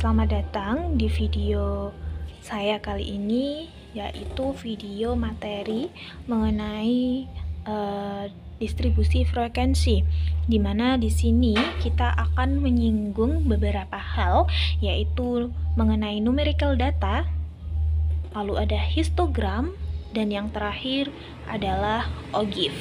Selamat datang di video saya kali ini, yaitu video materi mengenai distribusi frekuensi, di mana di sini kita akan menyinggung beberapa hal, yaitu mengenai numerical data, lalu ada histogram, dan yang terakhir adalah ogive.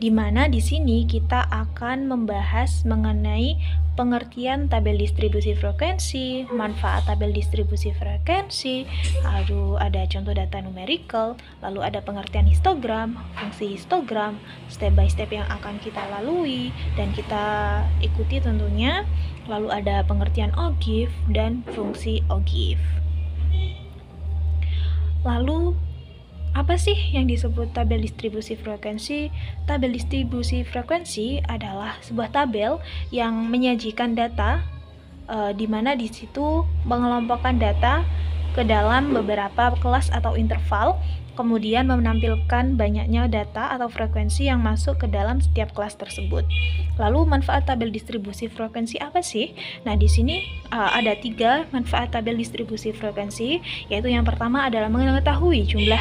Di mana di sini kita akan membahas mengenai pengertian tabel distribusi frekuensi, manfaat tabel distribusi frekuensi, lalu ada contoh data numerical, lalu ada pengertian histogram, fungsi histogram, step by step yang akan kita lalui dan kita ikuti tentunya, lalu ada pengertian ogive dan fungsi ogive. Lalu apa sih yang disebut tabel distribusi frekuensi? Tabel distribusi frekuensi adalah sebuah tabel yang menyajikan data di mana di situ mengelompokkan data ke dalam beberapa kelas atau interval, kemudian menampilkan banyaknya data atau frekuensi yang masuk ke dalam setiap kelas tersebut. Lalu manfaat tabel distribusi frekuensi apa sih? Nah, di sini ada 3 manfaat tabel distribusi frekuensi, yaitu yang pertama adalah mengetahui jumlah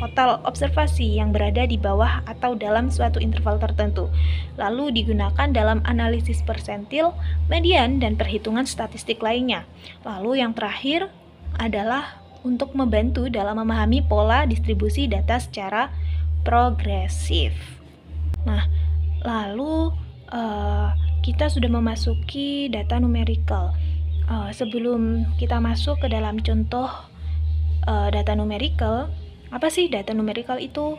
total observasi yang berada di bawah atau dalam suatu interval tertentu. Lalu digunakan dalam analisis persentil, median, dan perhitungan statistik lainnya. Lalu yang terakhir adalah untuk membantu dalam memahami pola distribusi data secara progresif. Nah, lalu kita sudah memasuki data numerical. Sebelum kita masuk ke dalam contoh data numerical, apa sih data numerical itu?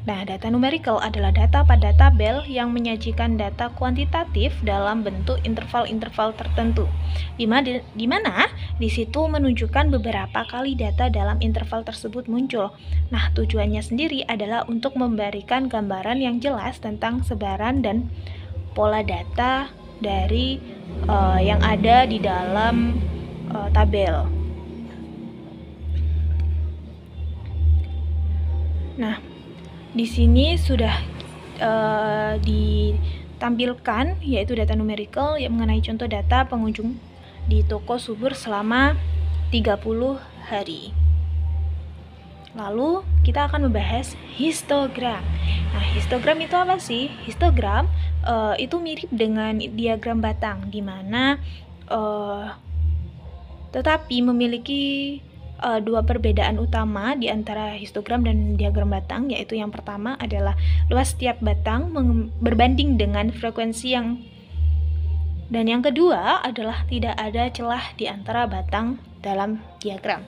Nah, data numerical adalah data pada tabel yang menyajikan data kuantitatif dalam bentuk interval-interval tertentu. Di mana di situ menunjukkan beberapa kali data dalam interval tersebut muncul. Nah, tujuannya sendiri adalah untuk memberikan gambaran yang jelas tentang sebaran dan pola data dari yang ada di dalam tabel. Nah, di sini sudah ditampilkan yaitu data numerical yang mengenai contoh data pengunjung di toko Subur selama 30 hari. Lalu kita akan membahas histogram. Nah, histogram itu apa sih? Histogram itu mirip dengan diagram batang, di mana tetapi memiliki dua perbedaan utama di antara histogram dan diagram batang, yaitu yang pertama adalah luas setiap batang berbanding dengan frekuensi dan yang kedua adalah tidak ada celah di antara batang dalam diagram.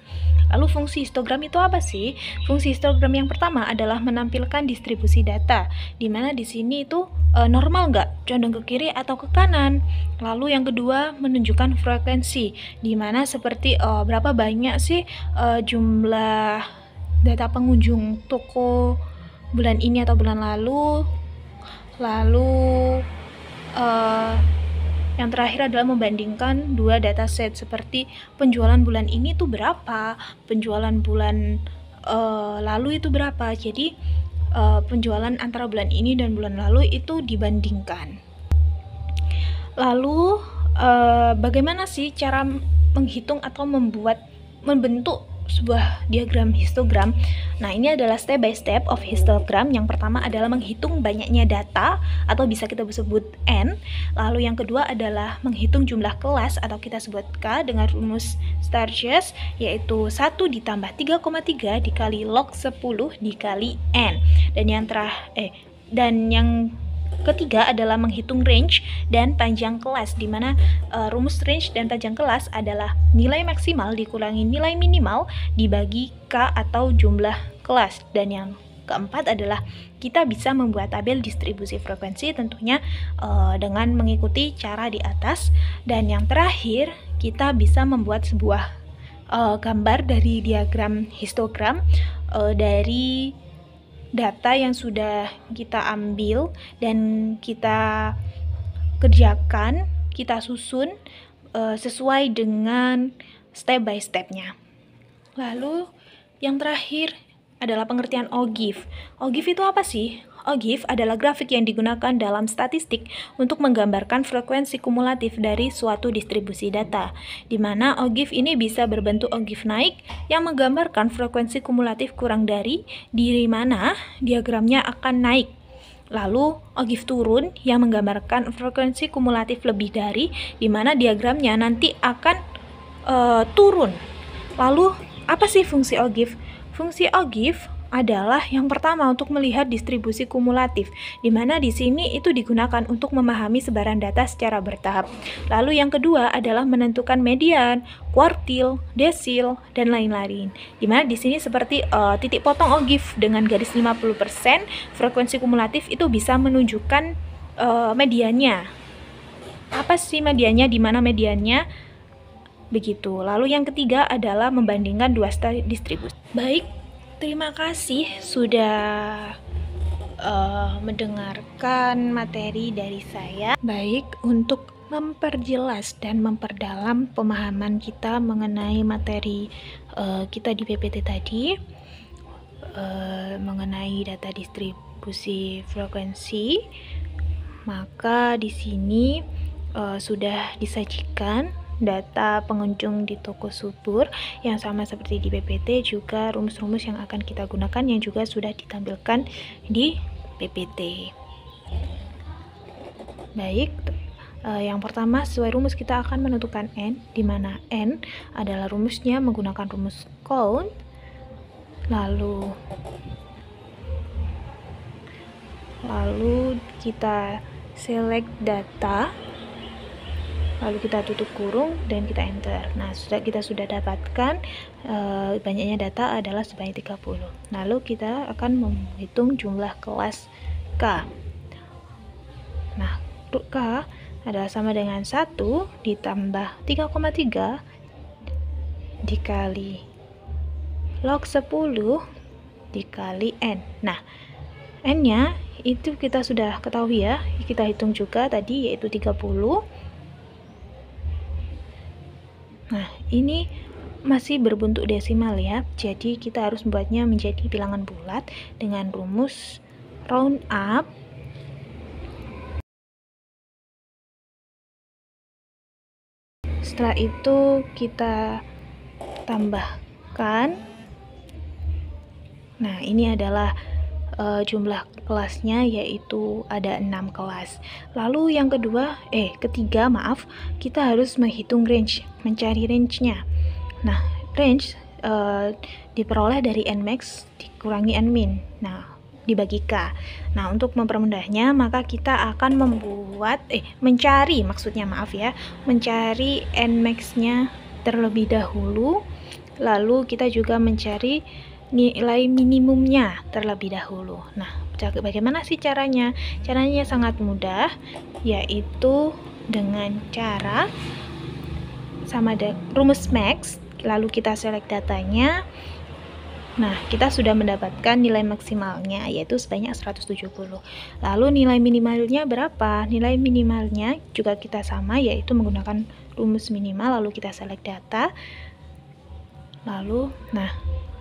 Lalu fungsi histogram itu apa sih? Fungsi histogram yang pertama adalah menampilkan distribusi data, di mana di sini itu normal nggak, condong ke kiri atau ke kanan. Lalu yang kedua menunjukkan frekuensi, di mana seperti berapa banyak sih jumlah data pengunjung toko bulan ini atau bulan lalu. Lalu yang terakhir adalah membandingkan dua dataset seperti penjualan bulan ini tuh berapa, penjualan bulan lalu itu berapa. Jadi penjualan antara bulan ini dan bulan lalu itu dibandingkan. Lalu bagaimana sih cara menghitung atau membentuk sebuah diagram histogram? Nah, ini adalah step by step of histogram. Yang pertama adalah menghitung banyaknya data atau bisa kita sebut N. Lalu yang kedua adalah menghitung jumlah kelas atau kita sebut K dengan rumus Sturges, yaitu 1 ditambah 3,3 dikali log 10 dikali N. Dan yang ketiga adalah menghitung range dan panjang kelas, di mana rumus range dan panjang kelas adalah nilai maksimal dikurangi nilai minimal dibagi K atau jumlah kelas. Dan yang keempat adalah kita bisa membuat tabel distribusi frekuensi tentunya dengan mengikuti cara di atas. Dan yang terakhir, kita bisa membuat sebuah gambar dari diagram histogram dari data yang sudah kita ambil dan kita kerjakan, kita susun sesuai dengan step by stepnya. Lalu yang terakhir adalah pengertian OGIF. OGIF itu apa sih? OGIF adalah grafik yang digunakan dalam statistik untuk menggambarkan frekuensi kumulatif dari suatu distribusi data, di mana OGIF ini bisa berbentuk OGIF naik yang menggambarkan frekuensi kumulatif kurang dari, di mana diagramnya akan naik. Lalu OGIF turun yang menggambarkan frekuensi kumulatif lebih dari, di mana diagramnya nanti akan turun. Lalu apa sih fungsi OGIF? Fungsi OGIF adalah yang pertama untuk melihat distribusi kumulatif, di mana di sini itu digunakan untuk memahami sebaran data secara bertahap. Lalu yang kedua adalah menentukan median, kuartil, desil, dan lain-lain. Di mana di sini seperti titik potong OGIF dengan garis 50%, frekuensi kumulatif itu bisa menunjukkan mediannya. Apa sih mediannya? Di mana mediannya? Begitu. Lalu yang ketiga adalah membandingkan dua distribusi. Baik, terima kasih sudah mendengarkan materi dari saya. Baik, untuk memperjelas dan memperdalam pemahaman kita mengenai materi kita di PPT tadi, mengenai data distribusi frekuensi, maka di sini sudah disajikan data pengunjung di toko subur yang sama seperti di PPT, juga rumus-rumus yang akan kita gunakan yang juga sudah ditampilkan di PPT. Baik, yang pertama sesuai rumus kita akan menentukan N, di mana N adalah rumusnya menggunakan rumus count. Lalu kita select data, lalu kita tutup kurung dan kita enter. Nah, kita sudah dapatkan banyaknya data adalah sebanyak 30. Lalu kita akan menghitung jumlah kelas K. Nah, K adalah sama dengan 1 ditambah 3,3 dikali log 10 dikali N. Nah, N-nya itu kita sudah ketahui ya, kita hitung juga tadi, yaitu 30. Nah, ini masih berbentuk desimal ya, jadi kita harus membuatnya menjadi bilangan bulat dengan rumus round up. Setelah itu kita tambahkan. Nah, ini adalah jumlah kelasnya, yaitu ada 6 kelas. Lalu yang ketiga, kita harus menghitung range, mencari range-nya. Nah, range diperoleh dari Nmax dikurangi Nmin. Nah, dibagi K. Nah, untuk mempermudahnya, maka kita akan mencari Nmax-nya terlebih dahulu. Lalu kita juga mencari nilai minimumnya terlebih dahulu. Nah, bagaimana sih caranya? Caranya sangat mudah, yaitu dengan cara sama rumus max, lalu kita select datanya. Nah, kita sudah mendapatkan nilai maksimalnya, yaitu sebanyak 170. Lalu nilai minimalnya berapa? Nilai minimalnya juga kita sama, yaitu menggunakan rumus minimal, lalu kita select data. Lalu, nah,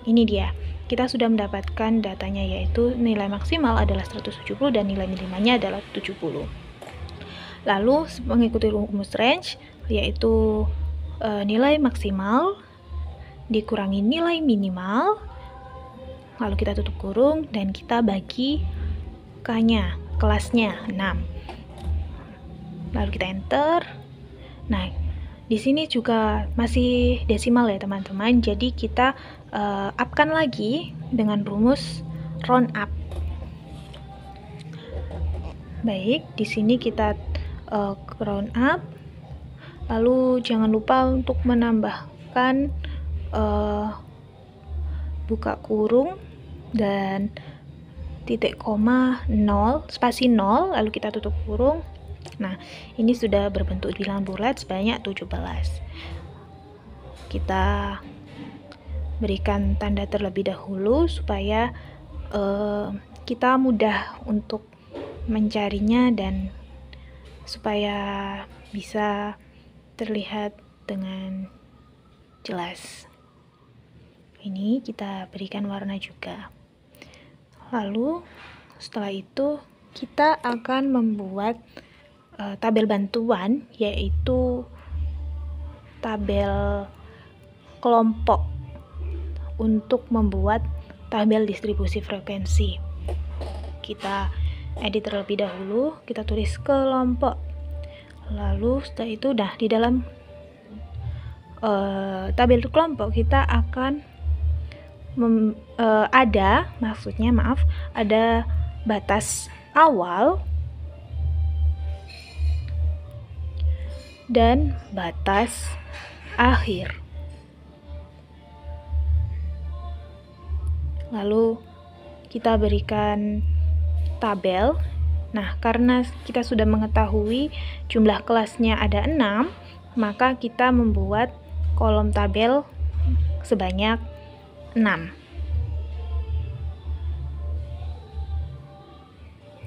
ini dia. Kita sudah mendapatkan datanya, yaitu nilai maksimal adalah 170 dan nilai minimalnya adalah 70. Lalu mengikuti rumus range, yaitu nilai maksimal dikurangi nilai minimal, lalu kita tutup kurung dan kita bagi K-nya, kelasnya 6. Lalu kita enter. Nah, di sini juga masih desimal ya teman-teman, jadi kita up-kan lagi dengan rumus round up. Baik, di sini kita round up. Lalu jangan lupa untuk menambahkan buka kurung dan titik koma 0, spasi 0, lalu kita tutup kurung. Nah, ini sudah berbentuk bilangan bulat sebanyak 17. Kita berikan tanda terlebih dahulu supaya kita mudah untuk mencarinya dan supaya bisa terlihat dengan jelas. Ini kita berikan warna juga. Lalu setelah itu kita akan membuat tabel bantuan, yaitu tabel kelompok untuk membuat tabel distribusi frekuensi. Kita edit terlebih dahulu, kita tulis kelompok. Lalu setelah itu di dalam tabel kelompok kita akan ada batas awal dan batas akhir. Lalu kita berikan tabel. Nah, karena kita sudah mengetahui jumlah kelasnya ada 6, maka kita membuat kolom tabel sebanyak 6.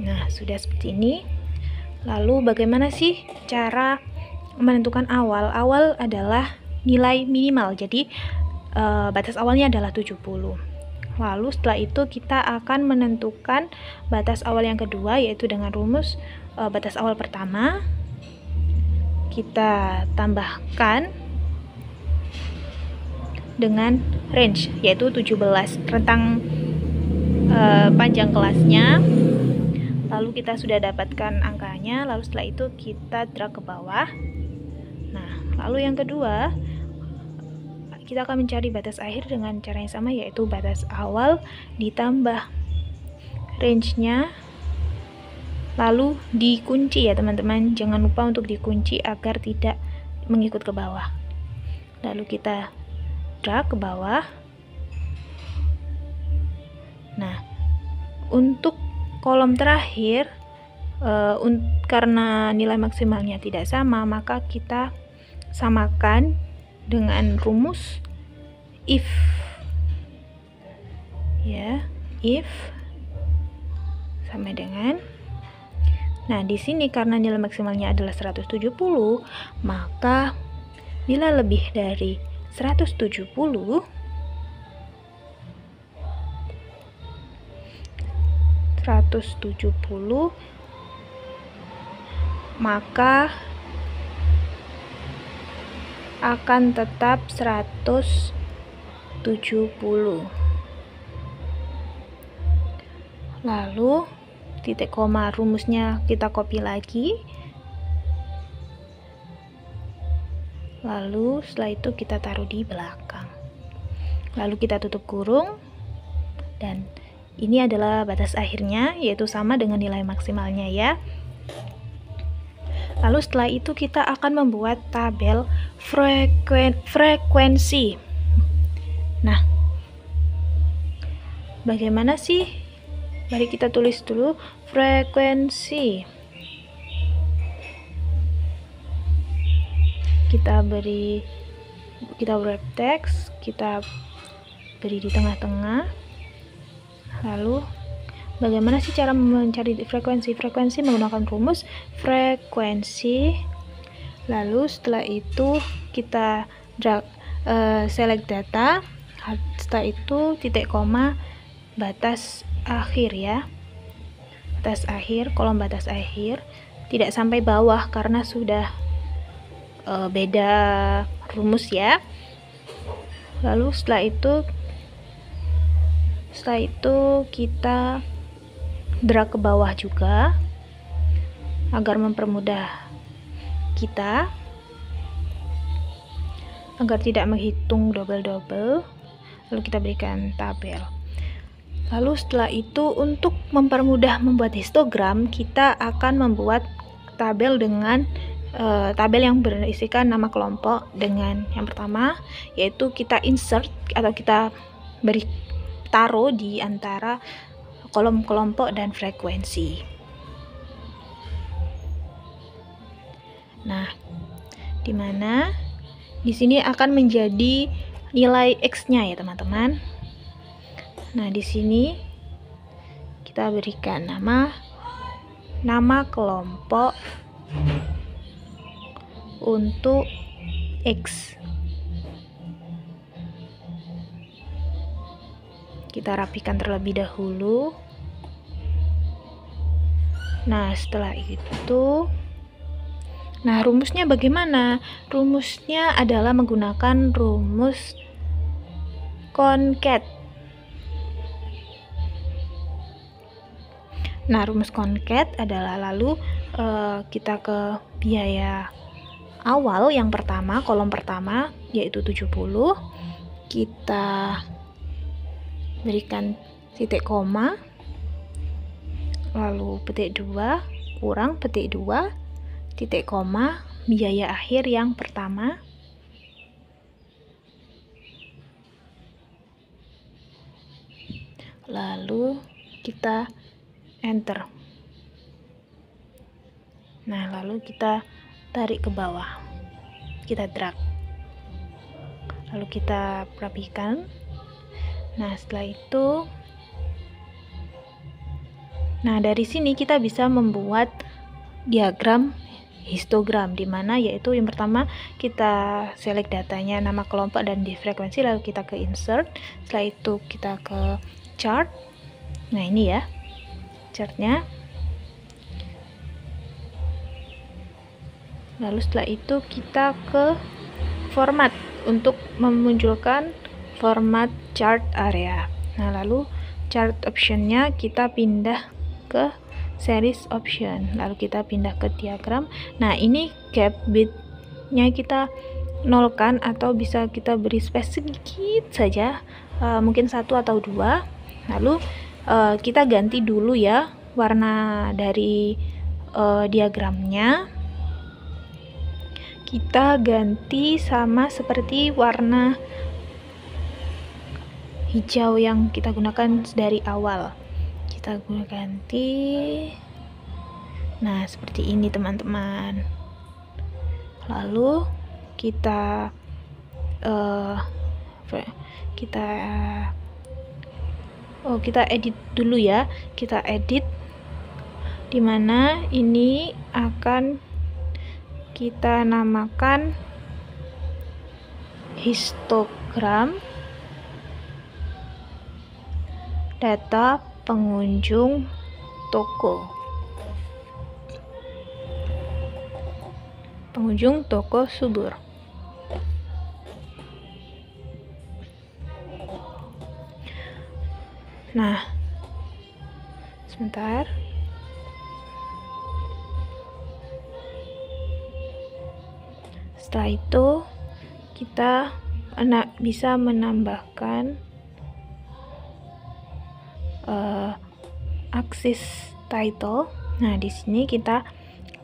Nah, sudah seperti ini. Lalu bagaimana sih cara menentukan awal? Awal adalah nilai minimal, jadi batas awalnya adalah 70. Lalu setelah itu kita akan menentukan batas awal yang kedua, yaitu dengan rumus batas awal pertama. Kita tambahkan dengan range, yaitu 17, rentang panjang kelasnya. Lalu kita sudah dapatkan angkanya, lalu setelah itu kita drag ke bawah. Nah, lalu yang kedua, kita akan mencari batas akhir dengan cara yang sama, yaitu batas awal ditambah range-nya, lalu dikunci ya teman-teman. Jangan lupa untuk dikunci agar tidak mengikut ke bawah. Lalu kita drag ke bawah. Nah, untuk kolom terakhir, karena nilai maksimalnya tidak sama, maka kita samakan dengan rumus if, ya, if sama dengan. Nah, di sini karena nilai maksimalnya adalah 170, maka bila lebih dari 170 maka akan tetap 170. Lalu titik koma rumusnya kita copy lagi. Lalu setelah itu kita taruh di belakang. Lalu kita tutup kurung, dan ini adalah batas akhirnya, yaitu sama dengan nilai maksimalnya ya. Lalu setelah itu kita akan membuat tabel frekuensi. Nah, bagaimana sih? Mari kita tulis dulu frekuensi. Kita wrap text, kita beri di tengah-tengah. Lalu bagaimana sih cara mencari frekuensi? Frekuensi menggunakan rumus frekuensi. Lalu setelah itu kita select data. Setelah itu titik koma batas akhir ya. Batas akhir, kolom batas akhir. Tidak sampai bawah karena sudah beda rumus ya. Lalu setelah itu kita drag ke bawah juga agar mempermudah kita, agar tidak menghitung double-double. Lalu kita berikan tabel. Lalu setelah itu untuk mempermudah membuat histogram, kita akan membuat tabel dengan tabel yang berisikan nama kelompok dengan yang pertama, yaitu kita insert atau kita taruh di antara kolom kelompok dan frekuensi. Nah, dimana di sini akan menjadi nilai X-nya ya teman-teman. Nah, di sini kita berikan nama kelompok untuk X. kita rapikan terlebih dahulu. Nah, setelah itu, nah rumusnya bagaimana? Rumusnya adalah menggunakan rumus concat. Nah, rumus concat adalah lalu kita ke biaya awal yang pertama, kolom pertama yaitu 70. Kita berikan titik koma, lalu petik 2 kurang petik 2 titik koma biaya akhir yang pertama, lalu kita enter. Nah, lalu kita tarik ke bawah, kita drag, lalu kita rapikan. Nah, setelah itu, nah dari sini kita bisa membuat diagram histogram, dimana yaitu yang pertama kita select datanya, nama kelompok dan di frekuensi, lalu kita ke insert, setelah itu kita ke chart. Nah, ini ya chartnya. Lalu setelah itu kita ke format untuk memunculkan format chart area. Nah, lalu chart optionnya kita pindah ke series option, lalu kita pindah ke diagram. Nah, ini gap bitnya kita nolkan atau bisa kita beri space sedikit saja, mungkin 1 atau 2. Lalu kita ganti dulu ya warna dari diagramnya. Kita ganti sama seperti warna hijau yang kita gunakan dari awal. Kita ganti, nah seperti ini teman-teman. Lalu kita edit dulu ya, kita edit, dimana ini akan kita namakan histogram data pengunjung toko. Pengunjung toko subur. Nah, sebentar. Setelah itu kita bisa menambahkan aksis title. Nah, di sini kita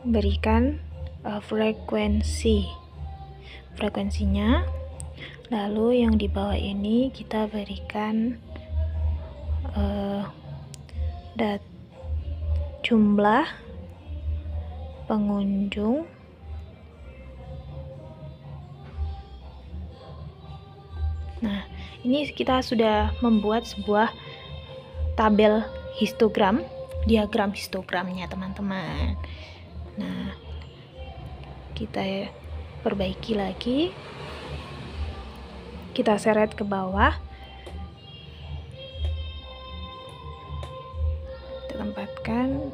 berikan frekuensinya, lalu yang di bawah ini kita berikan jumlah pengunjung Nah, ini kita sudah membuat sebuah tabel histogram, diagram histogramnya teman-teman. Nah, kita perbaiki lagi, kita seret ke bawah, kita tempatkan.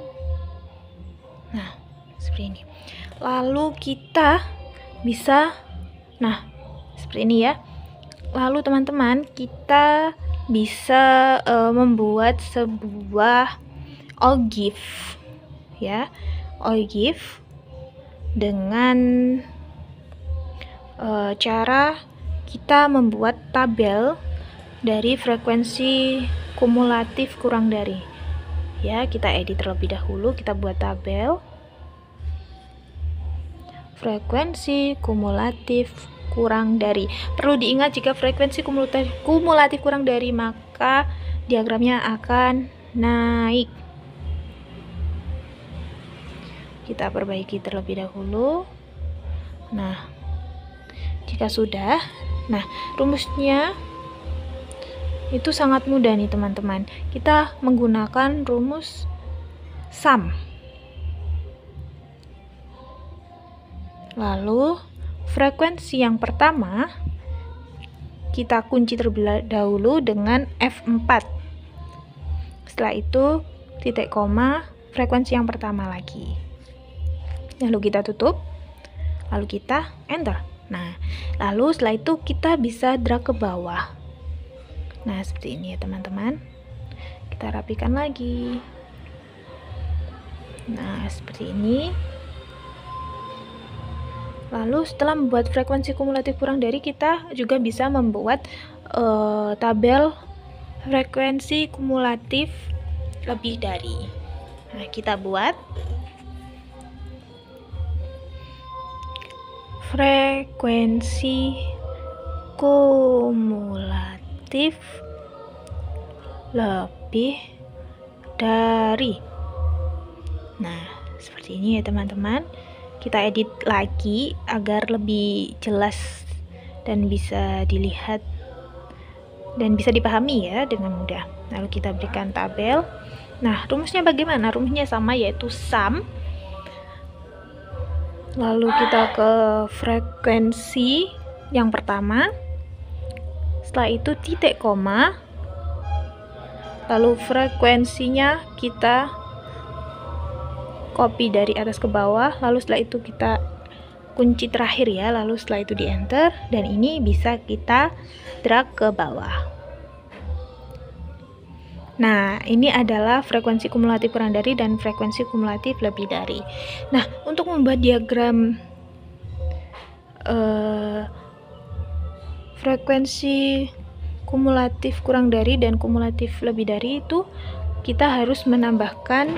Nah, seperti ini. Lalu kita bisa, nah seperti ini ya. Lalu teman-teman, kita bisa membuat sebuah OGIF ya, OGIF dengan cara kita membuat tabel dari frekuensi kumulatif kurang dari. Ya, kita edit terlebih dahulu, kita buat tabel frekuensi kumulatif kurang dari. Perlu diingat, jika frekuensi kumulatif kurang dari, maka diagramnya akan naik. Kita perbaiki terlebih dahulu. Nah, jika sudah, nah rumusnya itu sangat mudah nih teman-teman. Kita menggunakan rumus sum. Lalu frekuensi yang pertama kita kunci terlebih dahulu dengan F4. Setelah itu titik koma, frekuensi yang pertama lagi. Lalu kita tutup, lalu kita enter. Nah, lalu setelah itu kita bisa drag ke bawah. Nah, seperti ini ya teman-teman. Kita rapikan lagi. Nah, seperti ini. Lalu setelah membuat frekuensi kumulatif kurang dari, kita juga bisa membuat tabel frekuensi kumulatif lebih dari. Nah, kita buat frekuensi kumulatif lebih dari. Nah, seperti ini ya teman-teman. Kita edit lagi agar lebih jelas dan bisa dilihat dan bisa dipahami ya dengan mudah. Lalu kita berikan tabel. Nah, rumusnya bagaimana? Rumusnya sama, yaitu sum. Lalu kita ke frekuensi yang pertama. Setelah itu titik koma. Lalu frekuensinya kita copy dari atas ke bawah, lalu setelah itu kita kunci terakhir ya, lalu setelah itu di enter, dan ini bisa kita drag ke bawah. Nah, ini adalah frekuensi kumulatif kurang dari dan frekuensi kumulatif lebih dari. Nah, untuk membuat diagram frekuensi kumulatif kurang dari dan kumulatif lebih dari itu, kita harus menambahkan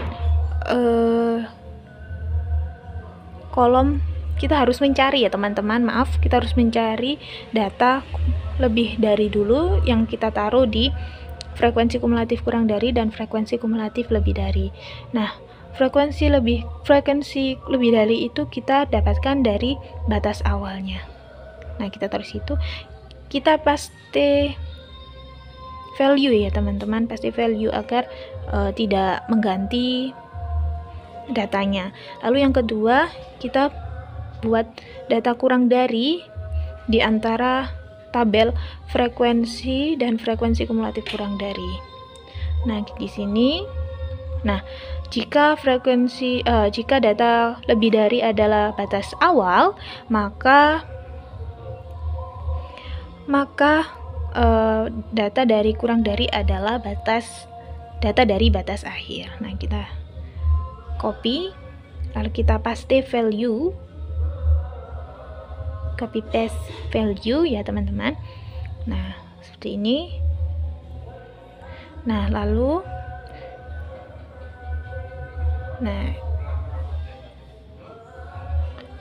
kolom. Kita harus mencari ya teman-teman, maaf, kita harus mencari data lebih dari dulu yang kita taruh di frekuensi kumulatif kurang dari dan frekuensi kumulatif lebih dari. Nah, frekuensi lebih dari itu kita dapatkan dari batas awalnya. Nah, kita taruh situ, kita paste value ya teman-teman, paste value agar tidak mengganti datanya. Lalu yang kedua, kita buat data kurang dari di antara tabel frekuensi dan frekuensi kumulatif kurang dari. Nah, di sini, nah, jika data lebih dari adalah batas awal, maka data dari kurang dari adalah data dari batas akhir. Nah, kita copy, lalu kita paste value, copy paste value ya teman-teman. Nah, seperti ini. Nah, lalu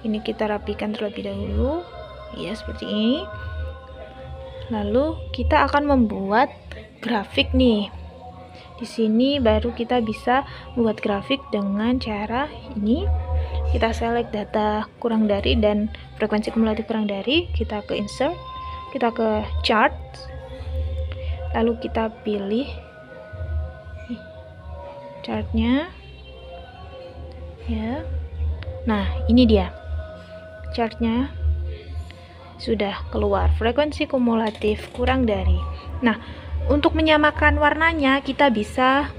ini kita rapikan terlebih dahulu ya, seperti ini. Lalu kita akan membuat grafik nih. Di sini baru kita bisa membuat grafik dengan cara ini. Kita select data kurang dari dan frekuensi kumulatif kurang dari, kita ke insert, kita ke chart, lalu kita pilih chartnya ya. Nah, ini dia chartnya, sudah keluar frekuensi kumulatif kurang dari. Nah, untuk menyamakan warnanya, kita bisa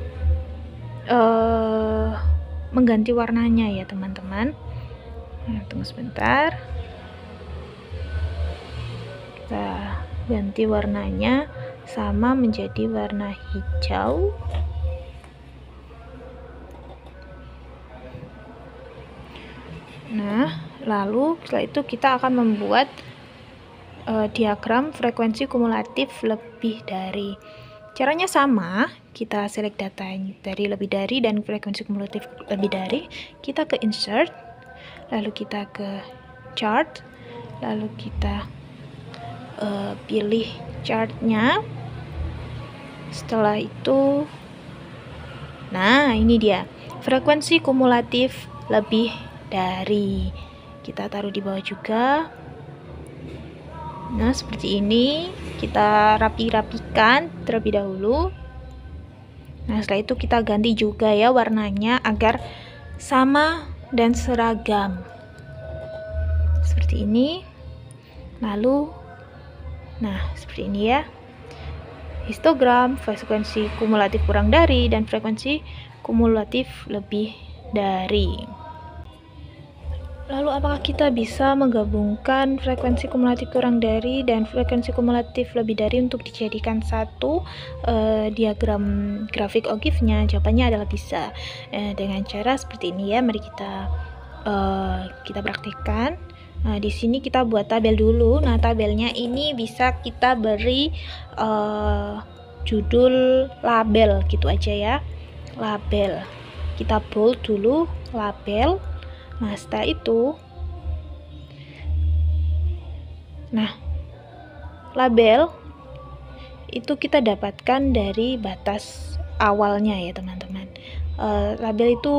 mengganti warnanya ya teman-teman. Nah, tunggu sebentar, kita ganti warnanya sama menjadi warna hijau. Nah, lalu setelah itu kita akan membuat diagram frekuensi kumulatif lebih dari. Caranya sama, kita select data dari lebih dari dan frekuensi kumulatif lebih dari, kita ke insert, lalu kita ke chart, lalu kita pilih chartnya. Setelah itu, nah ini dia frekuensi kumulatif lebih dari. Kita taruh di bawah juga. Nah, seperti ini. Kita rapikan terlebih dahulu. Nah, setelah itu kita ganti juga ya warnanya agar sama dan seragam. Seperti ini. Lalu Nah, seperti ini ya. Histogram, frekuensi kumulatif kurang dari, dan frekuensi kumulatif lebih dari. Lalu apakah kita bisa menggabungkan frekuensi kumulatif kurang dari dan frekuensi kumulatif lebih dari untuk dijadikan satu diagram grafik O'Keeffe-nya? Jawabannya adalah bisa. Dengan cara seperti ini ya. Mari kita praktikkan. Nah, di sini kita buat tabel dulu. Nah, tabelnya ini bisa kita beri judul label gitu aja ya. Label. Kita bold dulu label. Nah, setelah itu, label itu kita dapatkan dari batas awalnya ya teman-teman. Label itu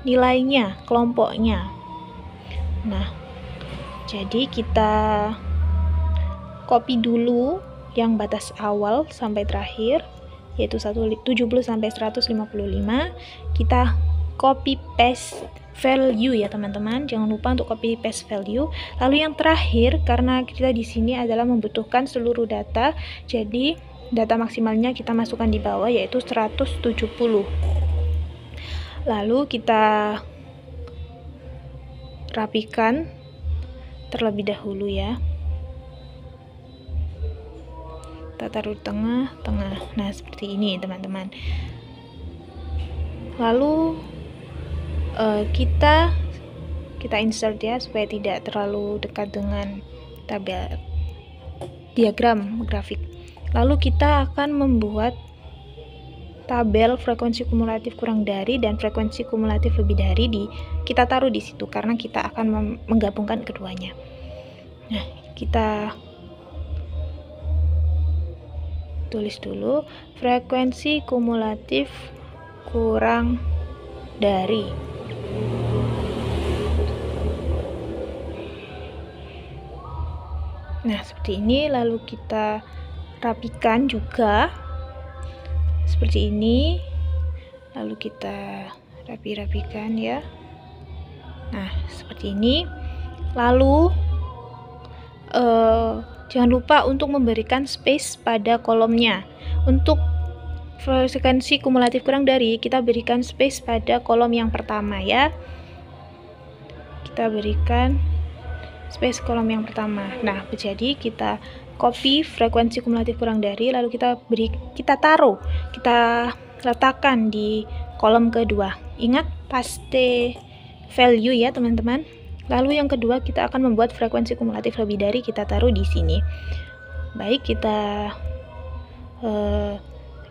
nilainya, kelompoknya. Nah, jadi kita copy dulu yang batas awal sampai terakhir, yaitu 70 sampai 155. Kita copy paste value ya teman-teman, jangan lupa untuk copy paste value. Lalu yang terakhir, karena kita di sini adalah membutuhkan seluruh data, jadi data maksimalnya kita masukkan di bawah, yaitu 170. Lalu kita rapikan terlebih dahulu ya. Kita taruh di tengah-tengah. Nah, seperti ini teman-teman. Lalu kita insert ya, supaya tidak terlalu dekat dengan tabel diagram grafik. Lalu kita akan membuat tabel frekuensi kumulatif kurang dari dan frekuensi kumulatif lebih dari, kita taruh di situ karena kita akan menggabungkan keduanya. Nah, kita tulis dulu frekuensi kumulatif kurang dari. Nah, seperti ini. Lalu kita rapikan juga seperti ini. Lalu kita rapikan ya. Nah, seperti ini. Lalu jangan lupa untuk memberikan space pada kolomnya. Untuk frekuensi kumulatif kurang dari, kita berikan space pada kolom yang pertama ya. Kita berikan space kolom yang pertama. Nah, jadi kita copy frekuensi kumulatif kurang dari, lalu kita letakkan di kolom kedua. Ingat paste value ya teman-teman. Lalu yang kedua, kita akan membuat frekuensi kumulatif lebih dari, kita taruh di sini. Baik, kita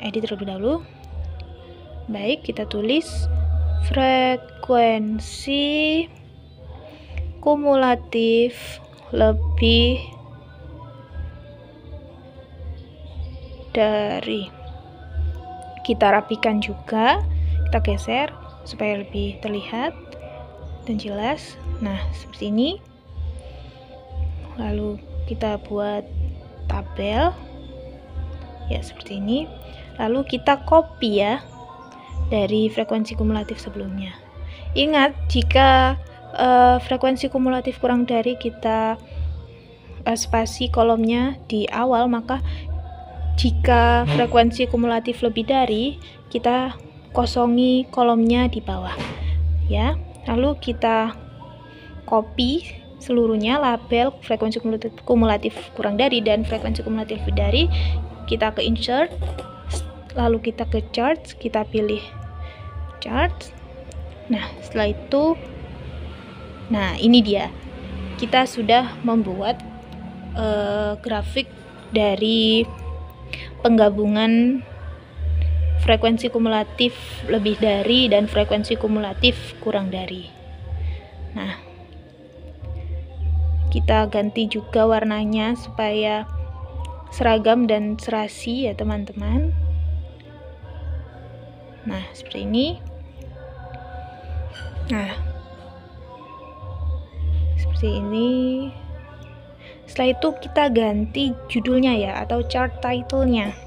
edit terlebih dahulu. Baik, kita tulis frekuensi kumulatif lebih dari. Kita rapikan juga, kita geser supaya lebih terlihat dan jelas. Nah, seperti ini. Lalu kita buat tabel ya, seperti ini. Lalu kita copy ya dari frekuensi kumulatif sebelumnya. Ingat, jika frekuensi kumulatif kurang dari, kita spasi kolomnya di awal, maka jika frekuensi kumulatif lebih dari, kita kosongi kolomnya di bawah ya. Lalu kita copy seluruhnya, label frekuensi kumulatif kurang dari dan frekuensi kumulatif lebih dari. Kita ke insert, lalu kita ke charts, kita pilih charts. Nah, setelah itu, nah ini dia, kita sudah membuat grafik dari penggabungan frekuensi kumulatif lebih dari dan frekuensi kumulatif kurang dari. Nah, kita ganti juga warnanya supaya seragam dan serasi ya teman-teman. Nah, seperti ini. Nah, seperti ini. Setelah itu kita ganti judulnya ya, atau chart title-nya.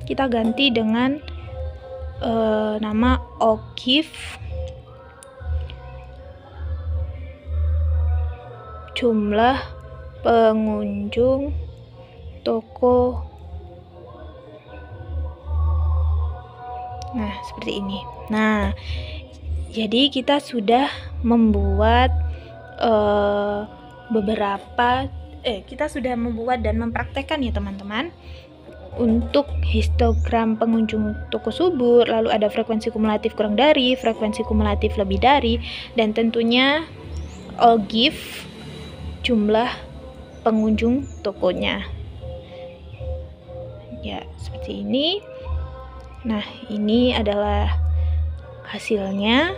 Kita ganti dengan nama O'Keeffe jumlah pengunjung toko. Nah, seperti ini. Nah, jadi kita sudah membuat kita sudah membuat dan mempraktekkan ya teman-teman, untuk histogram pengunjung toko subur, lalu ada frekuensi kumulatif kurang dari, frekuensi kumulatif lebih dari, dan tentunya all give jumlah pengunjung tokonya. Ya, seperti ini. Nah, ini adalah hasilnya.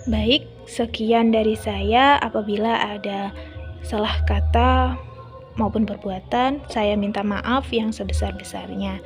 Baik, sekian dari saya. Apabila ada salah kata maupun perbuatan, saya minta maaf yang sebesar-besarnya.